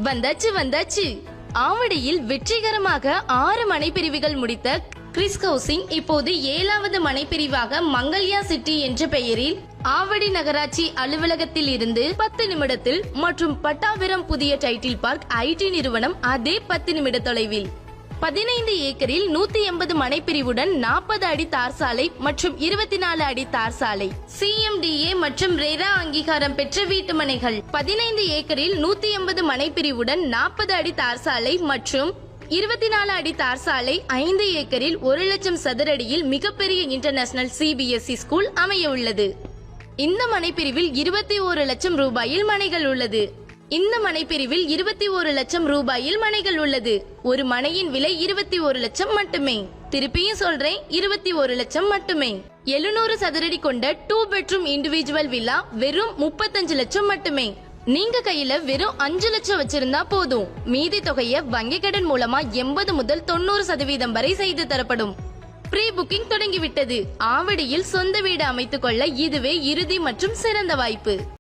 வந்தாச்சு வந்தாச்சு. ஆவடியில் வெற்றிகரமாக 6 மனைப்பிரிவுகள் முடித்த கிறிஸ் ஹவுசிங் இப்போது 7வது மனைப்பிரிவாக மங்கல்யா சிட்டி என்ற பெயரில் ஆவடி நகராட்சி அலுவலகத்தில் இருந்து 10 நிமிடத்தில் மற்றும் பட்டாபிரம் புதிய டைட்டில் பார்க் ஐடி நிறுவனம் அதே 10 நிமிட தொலைவில் 15 ஏக்கரில் 180 மனைப்பிரிவுடன் 40 அடி தார் சாலை மற்றும் 24 அடி தார் சாலை, CMDA மற்றும் ரெரா அங்கீகாரம் பெற்ற வீட்டு மனைகள். 15 ஏக்கரில் 180 மனைப்பிரிவுடன் 40 அடி தார் சாலை மற்றும் 24 அடி தார் சாலை, 5 ஏக்கரில் 1 லட்சம் சதுரடியில் மிகப்பெரிய இன்டர்நேஷனல் CBSE ஸ்கூல் அமைய உள்ளது. இந்த மனைப்பிரிவில் 21 லட்சம் ரூபாயில் மனைகள் உள்ளது. இந்த மனைப்பிரிவில் 21 லட்சம் ரூபாயில் மனைகள் உள்ளது. ஒரு மனையின் விலை 21 லட்சம் மட்டுமே. திருப்பியும் சொல்றேன், 21 லட்சம் மட்டுமே. 700 சதுரடி கொண்ட 2 பெட்ரூம் இண்டிவிஜுவல் வில்லா வெறும் 35 லட்சம் மட்டுமே. நீங்க கையில வெறும் 5 லட்சம் வச்சிருந்தா போதும். மீதி தொகையை வங்கி கடன் மூலமா 80 முதல் 90% வரை செய்து தரப்படும். ப்ரீ புக்கிங் தொடங்கிவிட்டது. ஆவடியில் சொந்த வீடு அமைத்துக் கொள்ள இதுவே இறுதி மற்றும் சிறந்த வாய்ப்பு.